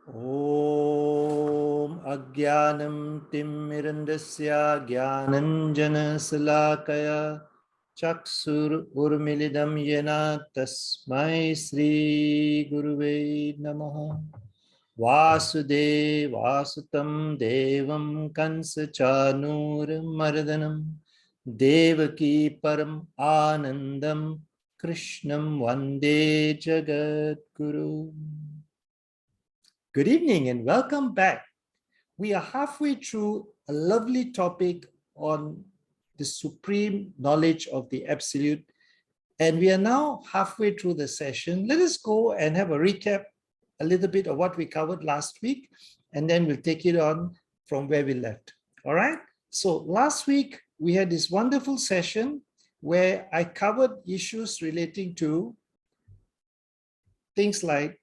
Om Agyanam Timmirandasya Gyananjana Salakaya Chaksur Urmilidam Yena Tasmai Sri Guruve Namaha Vasudev Vasutam Devam Kansa Chanur Mardanam Devaki Param Anandam Krishnam Vande Jagat Guru. Good evening and welcome back. We are halfway through a lovely topic on the supreme knowledge of the Absolute, and we are now halfway through the session. Let us go and have a recap a little bit of what we covered last week, and then we'll take it on from where we left. All right? So last week, we had this wonderful session where I covered issues relating to things like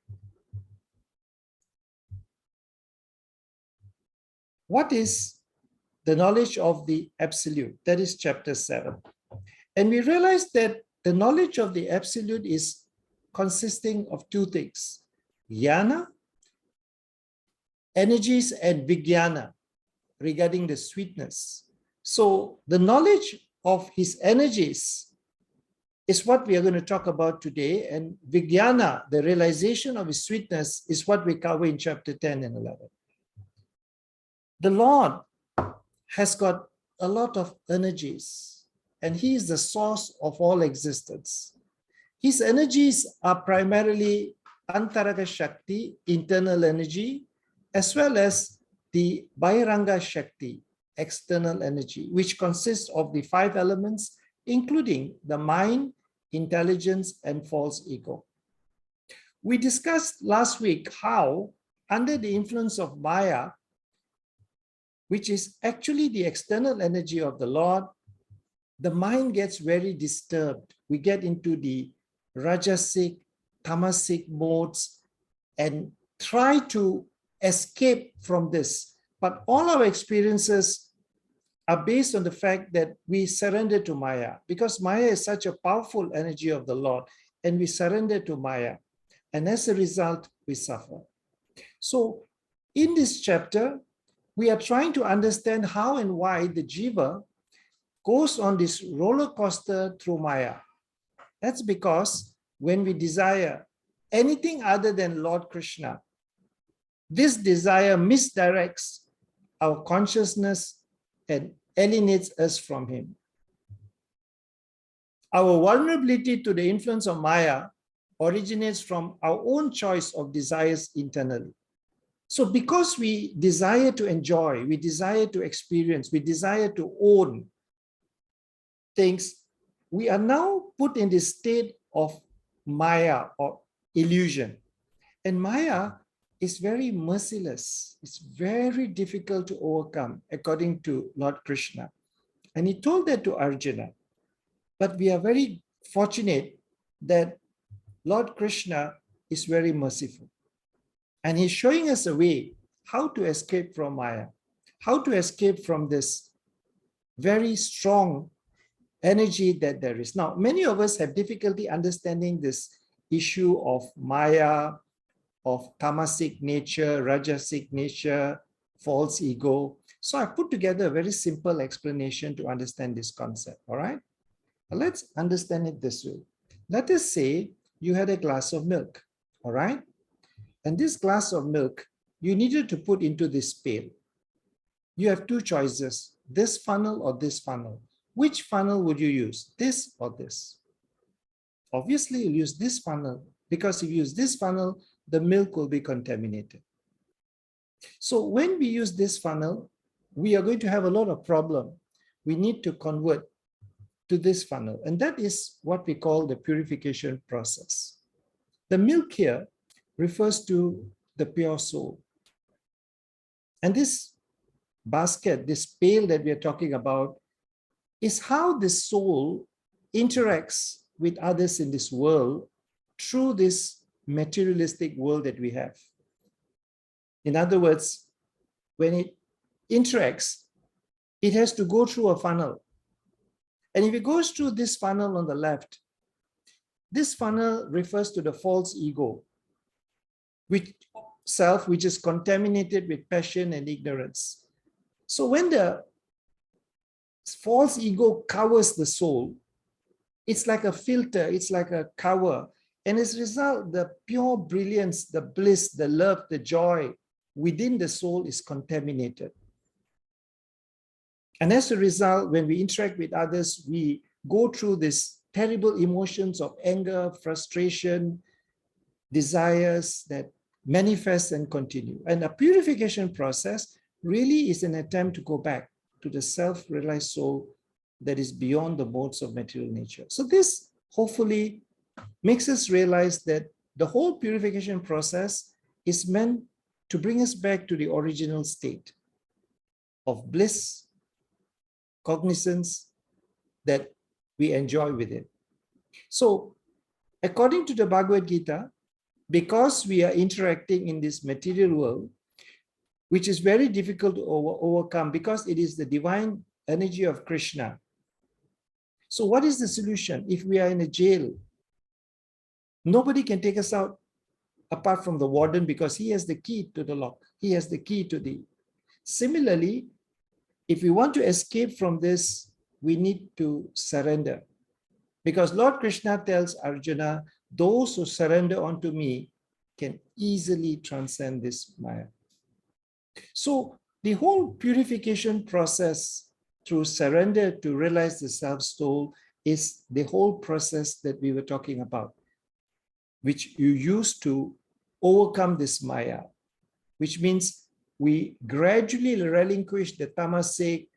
what is the knowledge of the Absolute? That is chapter 7. And we realized that the knowledge of the Absolute is consisting of two things: jnana, energies, and vijnana, regarding the sweetness. So the knowledge of his energies is what we are going to talk about today. And vijnana, the realization of his sweetness, is what we cover in chapter 10 and 11. The Lord has got a lot of energies, and he is the source of all existence. His energies are primarily Antaraka Shakti, internal energy, as well as the Bahiranga Shakti, external energy, which consists of the 5 elements, including the mind, intelligence, and false ego. We discussed last week how, under the influence of Maya, which is actually the external energy of the Lord, the mind gets very disturbed. We get into the Rajasic, Tamasic modes and try to escape from this. But all our experiences are based on the fact that we surrender to Maya, because Maya is such a powerful energy of the Lord, and we surrender to Maya. And as a result, we suffer. So in this chapter, we are trying to understand how and why the jiva goes on this roller coaster through Maya. That's because when we desire anything other than Lord Krishna, this desire misdirects our consciousness and alienates us from him. Our vulnerability to the influence of Maya originates from our own choice of desires internally. So because we desire to enjoy, we desire to experience, we desire to own things, we are now put in this state of Maya or illusion. And Maya is very merciless. It's very difficult to overcome, according to Lord Krishna. And he told that to Arjuna. But we are very fortunate that Lord Krishna is very merciful. And he's showing us a way how to escape from Maya, how to escape from this very strong energy that there is. Now, many of us have difficulty understanding this issue of Maya, of tamasic nature, rajasic nature, false ego. So I put together a very simple explanation to understand this concept, all right? Now let's understand it this way. Let us say you had a glass of milk, all right? And this glass of milk, you needed to put into this pail. You have two choices, this funnel or this funnel. Which funnel would you use, this or this? Obviously, you'll use this funnel, because if you use this funnel, the milk will be contaminated. So when we use this funnel, we are going to have a lot of problem. We need to convert to this funnel, and that is what we call the purification process. The milk here refers to the pure soul. And this basket, this pail that we are talking about, is how the soul interacts with others in this world through this materialistic world that we have. In other words, when it interacts, it has to go through a funnel. And if it goes through this funnel on the left, this funnel refers to the false ego, which self which is contaminated with passion and ignorance. So when the false ego covers the soul, it's like a filter, it's like a cover. And as a result, the pure brilliance, the bliss, the love, the joy within the soul is contaminated. And as a result, when we interact with others, we go through these terrible emotions of anger, frustration, desires that manifest and continue. And a purification process really is an attempt to go back to the self-realized soul that is beyond the modes of material nature. So this hopefully makes us realize that the whole purification process is meant to bring us back to the original state of bliss, cognizance that we enjoy within. So according to the Bhagavad Gita, because we are interacting in this material world, which is very difficult to overcome because it is the divine energy of Krishna. So what is the solution? If we are in a jail, nobody can take us out apart from the warden because he has the key to the lock. He has the key to the... Similarly, if we want to escape from this, we need to surrender. Because Lord Krishna tells Arjuna, those who surrender unto me can easily transcend this Maya. So the whole purification process through surrender to realize the self-soul is the whole process that we were talking about, which you use to overcome this Maya, which means we gradually relinquish the tamasic,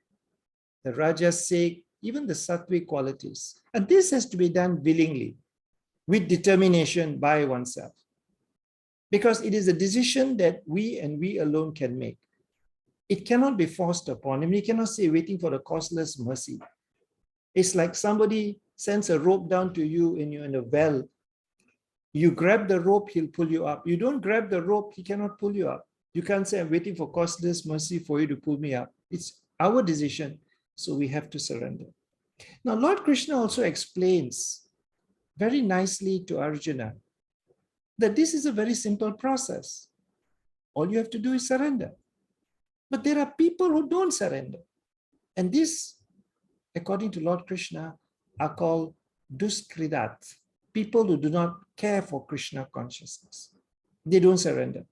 the rajasic, even the sattvic qualities. And this has to be done willingly, with determination by oneself. Because it is a decision that we and we alone can make. It cannot be forced upon him. We cannot say waiting for the causeless mercy. It's like somebody sends a rope down to you and you're in a well. You grab the rope, he'll pull you up. You don't grab the rope, he cannot pull you up. You can't say, I'm waiting for causeless mercy for you to pull me up. It's our decision, so we have to surrender. Now, Lord Krishna also explains very nicely to Arjuna that this is a very simple process. All you have to do is surrender. But there are people who don't surrender. And this, according to Lord Krishna, are called duskridat, people who do not care for Krishna consciousness. They don't surrender.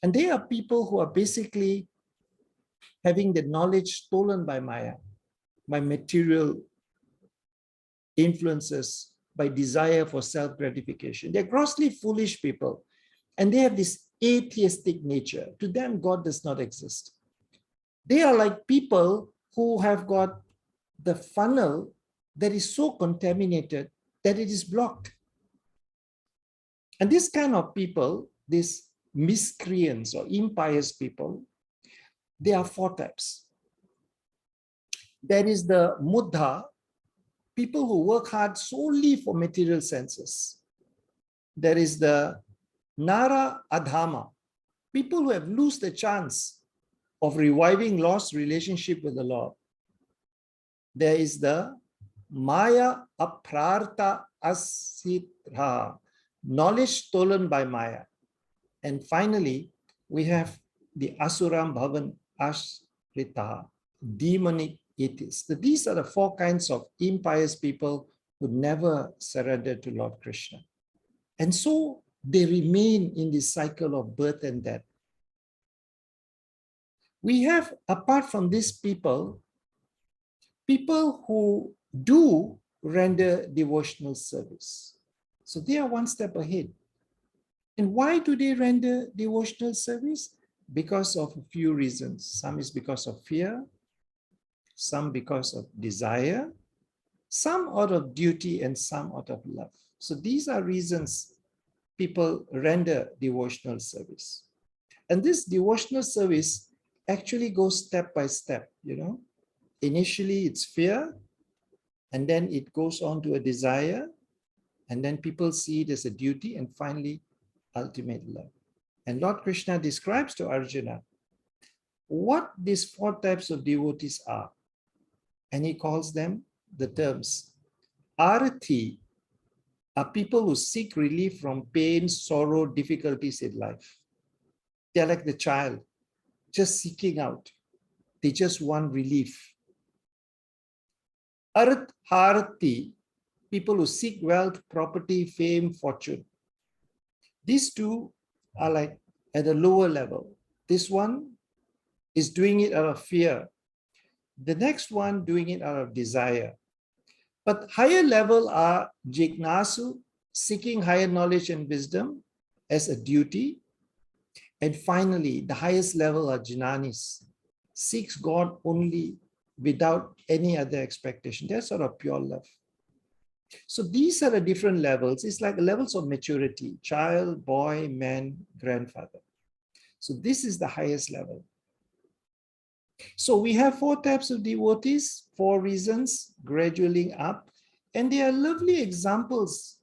And they are people who are basically having the knowledge stolen by Maya, by material influences, by desire for self-gratification. They're grossly foolish people. And they have this atheistic nature. To them, God does not exist. They are like people who have got the funnel that is so contaminated that it is blocked. And this kind of people, these miscreants or impious people, there are four types. There is the muddha, people who work hard solely for material senses. There is the nara adhama, people who have lost the chance of reviving lost relationship with the Lord. There is the maya aprartha asitra, knowledge stolen by Maya. And finally, we have the asuram bhavan ashrita, demonic atheists. So these are the four kinds of impious people who never surrender to Lord Krishna. And so they remain in this cycle of birth and death. We have, apart from these people, people who do render devotional service. So they are one step ahead. And why do they render devotional service? Because of a few reasons. Some is because of fear, some because of desire, some out of duty, and some out of love. So these are reasons people render devotional service. And this devotional service actually goes step by step, you know. Initially it's fear, and then it goes on to a desire, and then people see it as a duty, and finally ultimate love. And Lord Krishna describes to Arjuna what these four types of devotees are. And he calls them the terms. Arati are people who seek relief from pain, sorrow, difficulties in life. They're like the child, just seeking out. They just want relief. Artharati, people who seek wealth, property, fame, fortune. These two are like at a lower level. This one is doing it out of fear. The next one doing it out of desire. But higher level are jignasu, seeking higher knowledge and wisdom as a duty. And finally, the highest level are jnanis, seeks God only without any other expectation. They're sort of pure love. So these are the different levels. It's like levels of maturity: child, boy, man, grandfather. So this is the highest level. So we have 4 types of devotees, 4 reasons, gradually up. And they are lovely examples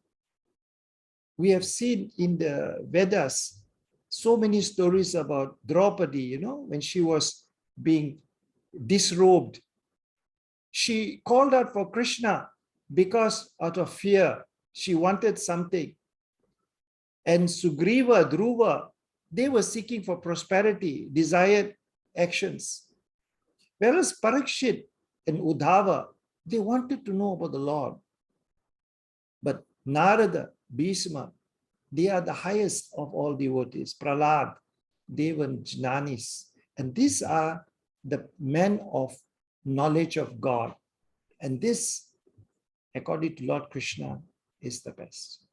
we have seen in the Vedas. So many stories about Draupadi, when she was being disrobed. She called out for Krishna because out of fear, she wanted something. And Sugriva, Dhruva, they were seeking for prosperity, desired actions. Whereas Parikshit and Uddhava, they wanted to know about the Lord. But Narada, Bhishma, they are the highest of all devotees. Prahlad, they were jnanis. And these are the men of knowledge of God. And this, according to Lord Krishna, is the best.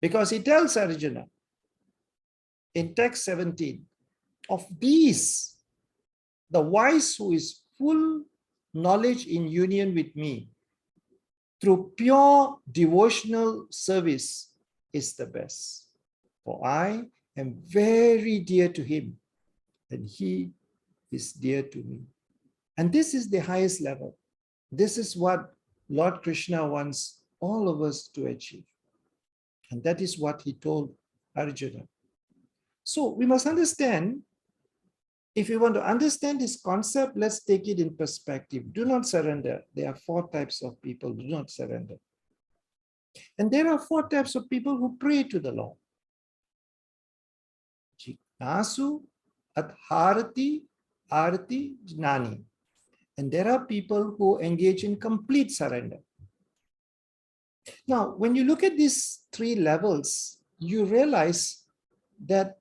Because he tells Arjuna in text 17, of these, the wise who is full knowledge in union with me through pure devotional service is the best. For I am very dear to him and he is dear to me. And this is the highest level. This is what Lord Krishna wants all of us to achieve. And that is what he told Arjuna. So we must understand, if you want to understand this concept, let's take it in perspective. Do not surrender. There are 4 types of people. Do not surrender. And there are 4 types of people who pray to the Lord. Jignasu, Adharati, Arati, Jnani. And there are people who engage in complete surrender. Now, when you look at these 3 levels, you realize that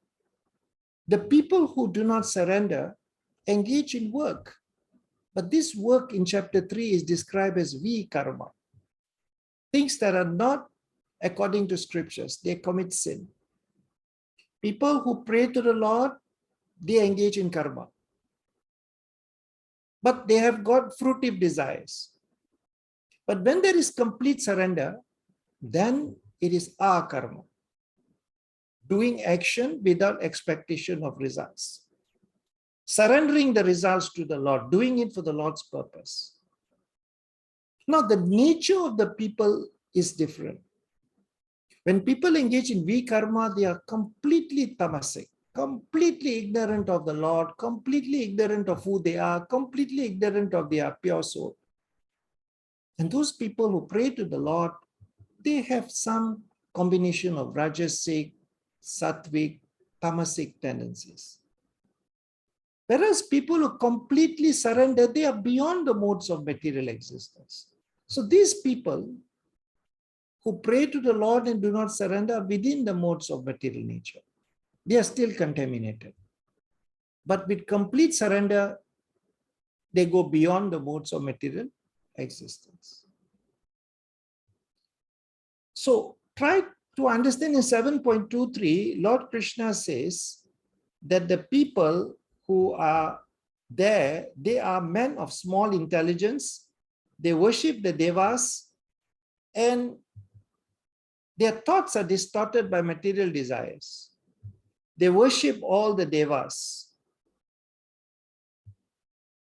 the people who do not surrender engage in work. But this work in chapter 3 is described as vikarma. Things that are not according to scriptures, they commit sin. People who pray to the Lord, they engage in karma. But they have got fruitive desires. But when there is complete surrender, then it is akarma. Doing action without expectation of results. Surrendering the results to the Lord, doing it for the Lord's purpose. Now, the nature of the people is different. When people engage in vikarma, they are completely tamasic, completely ignorant of the Lord, completely ignorant of who they are, completely ignorant of their pure soul. And those people who pray to the Lord, they have some combination of rajasic, sattvic, tamasic tendencies. Whereas people who completely surrender, they are beyond the modes of material existence. So these people who pray to the Lord and do not surrender are within the modes of material nature. They are still contaminated. But with complete surrender, they go beyond the modes of material existence. So try to understand in 7.23, Lord Krishna says that the people who are there, they are men of small intelligence. They worship the devas and their thoughts are distorted by material desires. They worship all the devas.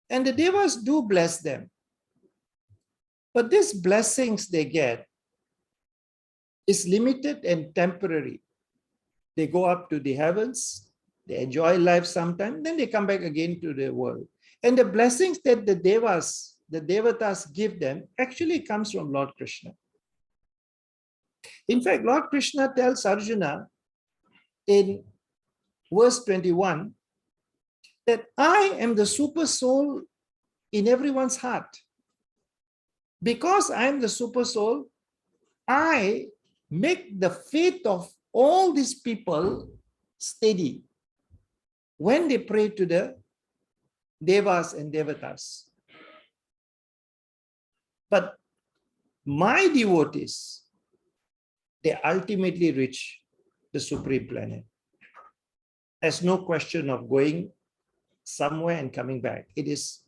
And the devas do bless them. But these blessings they get is limited and temporary. They go up to the heavens, they enjoy life sometime, then they come back again to the world. And the blessings that the devas, the devatas give them actually comes from Lord Krishna. In fact, Lord Krishna tells Arjuna in verse 21, that I am the super soul in everyone's heart. Because I am the super soul, I make the faith of all these people steady when they pray to the devas and devatas. But my devotees, they ultimately reach the supreme planet. There's no question of going somewhere and coming back. It is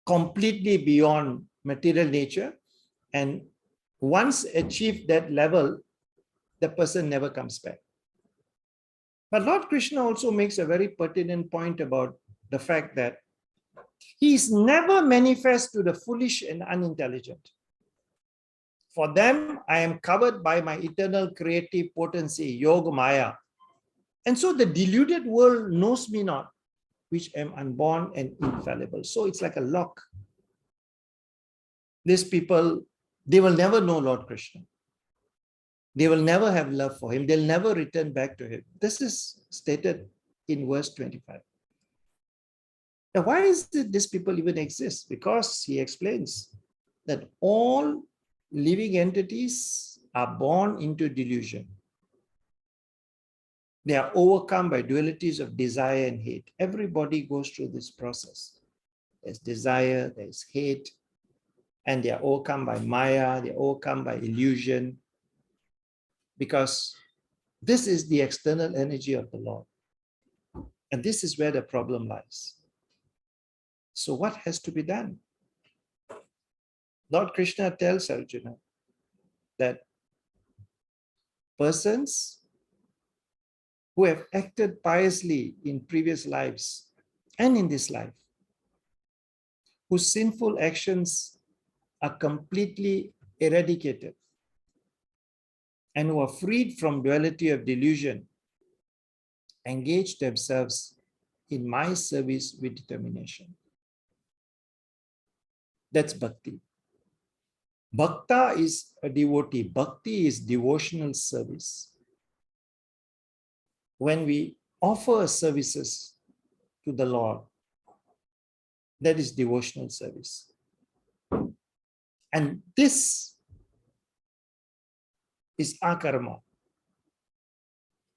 completely beyond material nature. And once achieved that level, the person never comes back. But Lord Krishna also makes a very pertinent point about the fact that he is never manifest to the foolish and unintelligent. For them, I am covered by my eternal creative potency, Yoga Maya. And so the deluded world knows me not, which am unborn and infallible. So it's like a lock. These people, they will never know Lord Krishna. They will never have love for him. They'll never return back to him. This is stated in verse 25. Now, why is it these people even exist? Because he explains that all living entities are born into delusion. They are overcome by dualities of desire and hate. Everybody goes through this process. There's desire, there's hate, and they are overcome by Maya, they are overcome by illusion, because this is the external energy of the Lord. And this is where the problem lies. So what has to be done? Lord Krishna tells Arjuna that persons who have acted piously in previous lives and in this life, whose sinful actions are completely eradicated and who are freed from duality of delusion, engage themselves in my service with determination. That's bhakti. Bhakta is a devotee. Bhakti is devotional service. When we offer services to the Lord, that is devotional service. And this is akarma,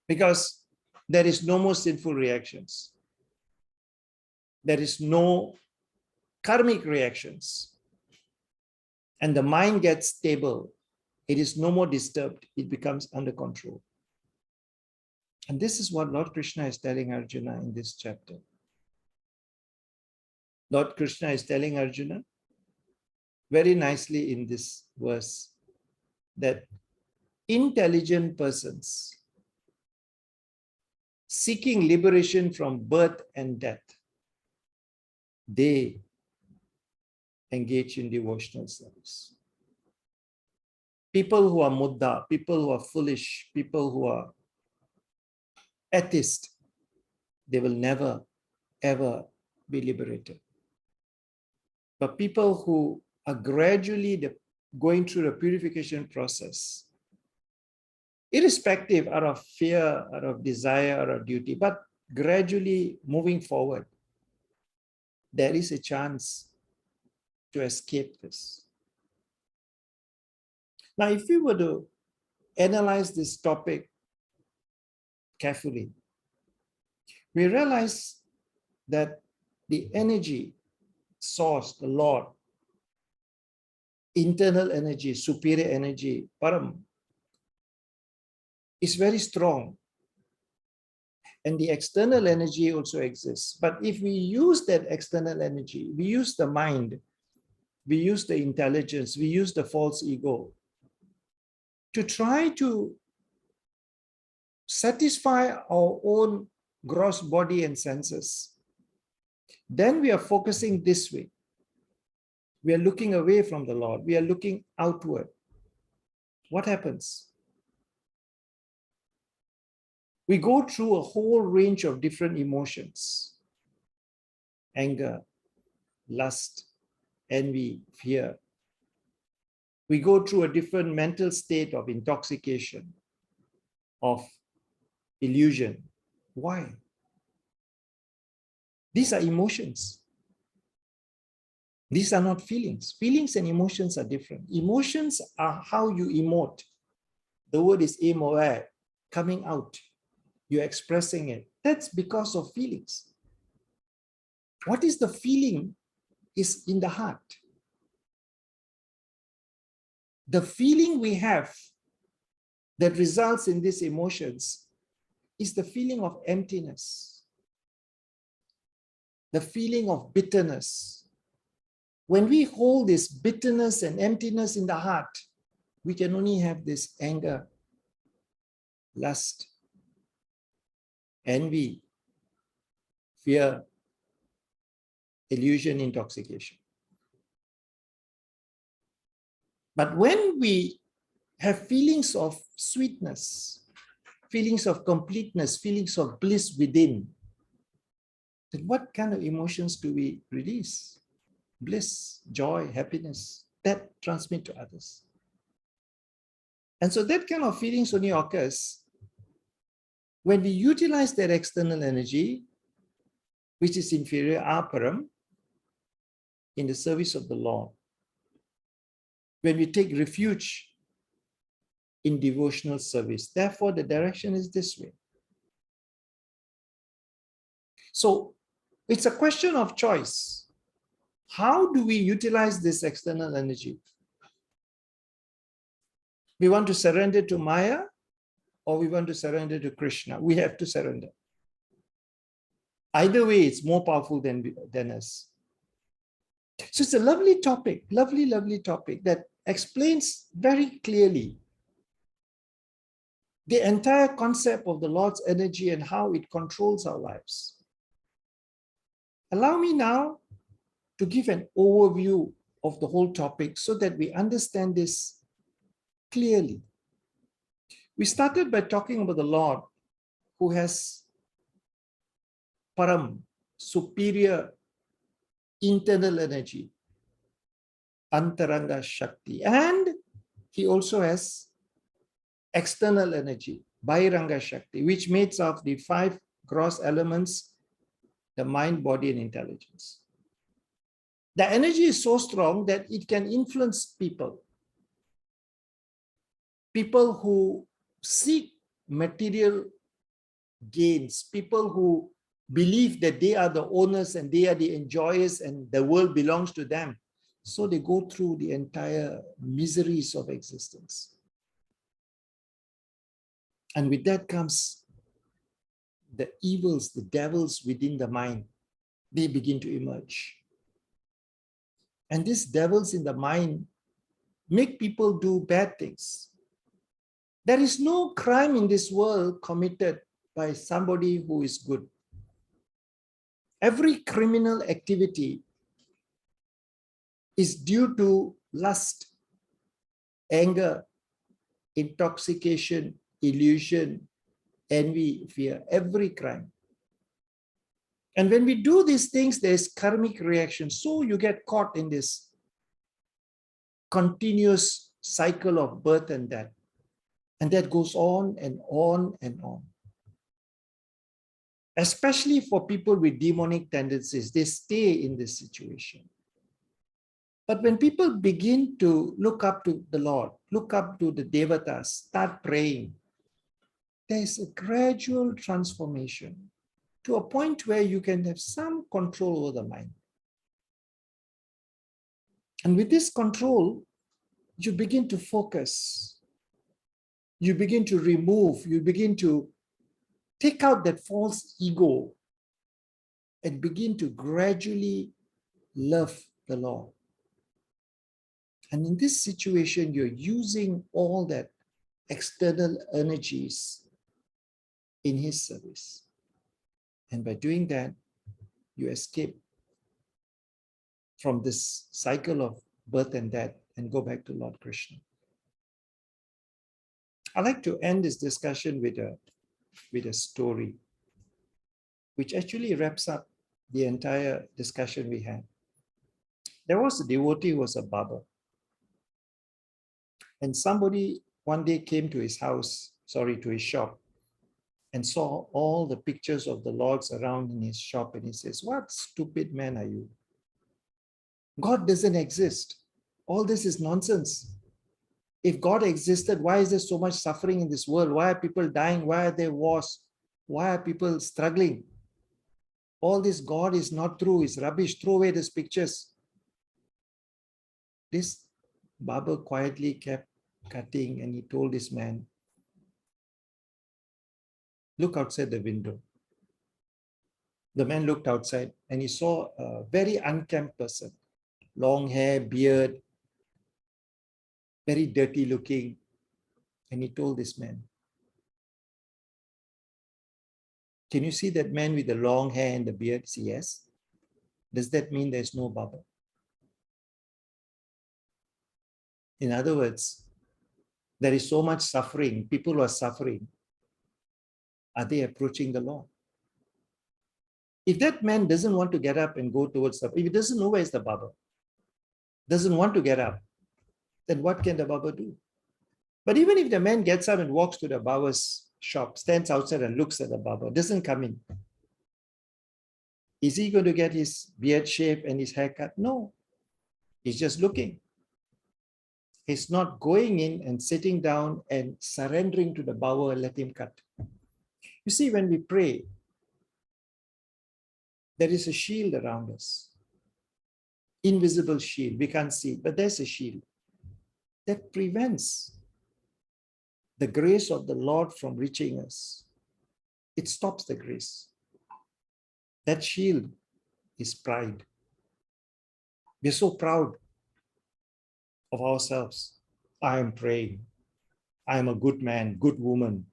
because there is no more sinful reactions. There is no karmic reactions. And the mind gets stable. It is no more disturbed. It becomes under control. And this is what Lord Krishna is telling Arjuna in this chapter. Lord Krishna is telling Arjuna very nicely in this verse that intelligent persons seeking liberation from birth and death, they engage in devotional service. People who are mudda, people who are foolish, people who are atheist, they will never, ever be liberated. But people who are gradually going through the purification process, irrespective out of fear, out of desire, out of duty, but gradually moving forward, there is a chance to escape this. Now, if we were to analyze this topic carefully, we realize that the energy source, the Lord, internal energy, superior energy, Param, is very strong. And the external energy also exists. But if we use that external energy, we use the mind, we use the intelligence, we use the false ego to try to satisfy our own gross body and senses, then we are focusing this way. We are looking away from the Lord. We are looking outward. What happens? We go through a whole range of different emotions: anger, lust, envy, fear. We go through a different mental state of intoxication, of illusion. Why? These are emotions. These are not feelings. Feelings and emotions are different. Emotions are how you emote. The word is emoe, coming out. You're expressing it. That's because of feelings. What is the feeling is in the heart. The feeling we have that results in these emotions is the feeling of emptiness, the feeling of bitterness. When we hold this bitterness and emptiness in the heart, we can only have this anger, lust, envy, fear, illusion, intoxication. But when we have feelings of sweetness, feelings of completeness, feelings of bliss within, then what kind of emotions do we release? Bliss, joy, happiness, that transmit to others. And so that kind of feelings only occurs when we utilize that external energy, which is inferior, aparam, in the service of the Lord. When we take refuge in devotional service. Therefore, the direction is this way. So it's a question of choice. How do we utilize this external energy? We want to surrender to Maya, or we want to surrender to Krishna? We have to surrender. Either way, it's more powerful than us. So it's a lovely topic, lovely topic that explains very clearly the entire concept of the Lord's energy and how it controls our lives. Allow me now to give an overview of the whole topic so that we understand this clearly. We started by talking about the Lord who has param, superior internal energy, antaranga shakti, and he also has external energy, bahiranga shakti, which makes up the 5 gross elements, the mind, body, and intelligence. The energy is so strong that it can influence people. People who seek material gains, people who believe that they are the owners and they are the enjoyers and the world belongs to them. So they go through the entire miseries of existence. And with that comes the evils, the devils within the mind. They begin to emerge. And these devils in the mind make people do bad things. There is no crime in this world committed by somebody who is good. Every criminal activity is due to lust, anger, intoxication, illusion, envy, fear, every crime. And when we do these things, there's karmic reaction. So you get caught in this continuous cycle of birth and death. And that goes on and on and on. Especially for people with demonic tendencies, they stay in this situation. But when people begin to look up to the Lord, look up to the Devatas, start praying, there's a gradual transformation to a point where you can have some control over the mind. And with this control, you begin to focus. You begin to remove, you begin to take out that false ego and begin to gradually love the Lord. And in this situation, you're using all that external energies in his service. And by doing that, you escape from this cycle of birth and death and go back to Lord Krishna. I'd like to end this discussion with a story, which actually wraps up the entire discussion we had. There was a devotee who was a barber. And somebody one day came to his house, to his shop, and saw all the pictures of the lords around in his shop, and he says, "What stupid man are you? God doesn't exist. All this is nonsense. If God existed, why is there so much suffering in this world? Why are people dying? Why are there wars? Why are people struggling? All this God is not true, it's rubbish. Throw away these pictures." This barber quietly kept cutting, and he told this man, "Look outside the window." The man looked outside and he saw a very unkempt person, long hair, beard, very dirty looking. And he told this man, "Can you see that man with the long hair and the beard?" He said, "Yes." "Does that mean there's no barber?" In other words, there is so much suffering. People who are suffering, are they approaching the Lord? If that man doesn't want to get up and go towards the, if he doesn't know where's the barber, doesn't want to get up, then what can the barber do? But even if the man gets up and walks to the barber's shop, stands outside and looks at the barber, doesn't come in, is he going to get his beard shaved and his hair cut? No. He's just looking. He's not going in and sitting down and surrendering to the barber and let him cut. You see, when we pray, there is a shield around us. Invisible shield. We can't see it, but there's a shield that prevents the grace of the Lord from reaching us. It stops the grace. That shield is pride. We're so proud of ourselves. I am praying. I am a good man, good woman.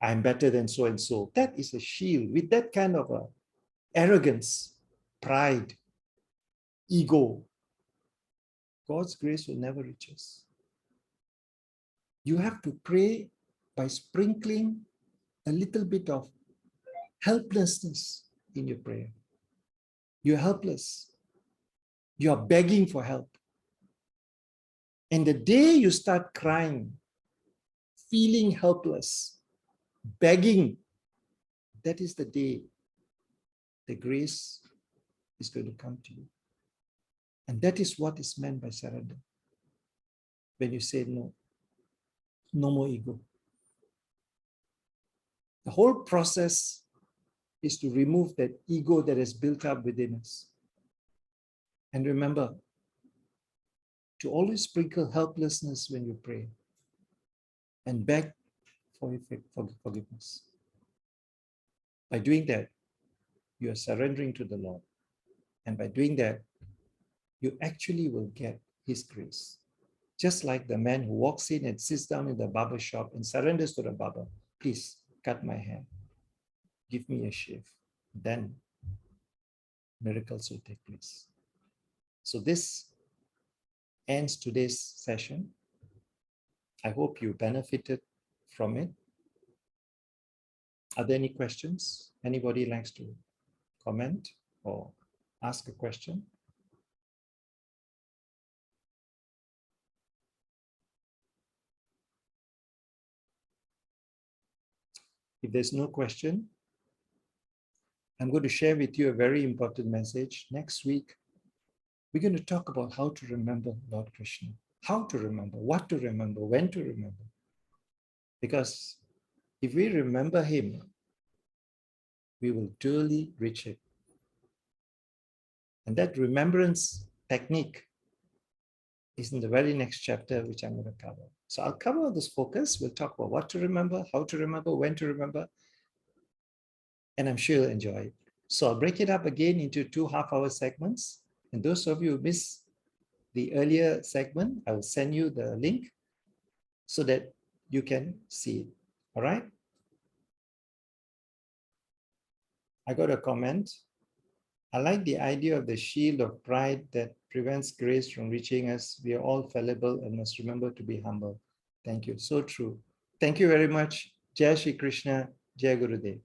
I am better than so and so. That is a shield. With that kind of arrogance, pride, ego, God's grace will never reach us. You have to pray by sprinkling a little bit of helplessness in your prayer. You're helpless. You are begging for help. And the day you start crying, feeling helpless, begging, that is the day the grace is going to come to you. And that is what is meant by surrender. When you say no, no more ego. The whole process is to remove that ego that is built up within us. And remember, to always sprinkle helplessness when you pray and beg for forgiveness. By doing that, you are surrendering to the Lord. And by doing that, you actually will get His grace. Just like the man who walks in and sits down in the barber shop and surrenders to the barber, "Please cut my hair, give me a shave." Then miracles will take place. So this ends today's session. I hope you benefited from it. Are there any questions? Anybody likes to comment or ask a question? If there's no question, I'm going to share with you a very important message. Next week, we're going to talk about how to remember Lord Krishna. How to remember, what to remember, when to remember. Because if we remember Him, we will duly reach it. And that remembrance technique is in the very next chapter, which I'm going to cover. So I'll cover this focus. We'll talk about what to remember, how to remember, when to remember, and I'm sure you'll enjoy it. So I'll break it up again into 2 half-hour segments. And those of you who missed the earlier segment, I will send you the link so that you can see it. All right? I got a comment. I like the idea of the shield of pride that prevents grace from reaching us. We are all fallible and must remember to be humble. Thank you. So true. Thank you very much. Jai Shri Krishna. Jai Gurudev.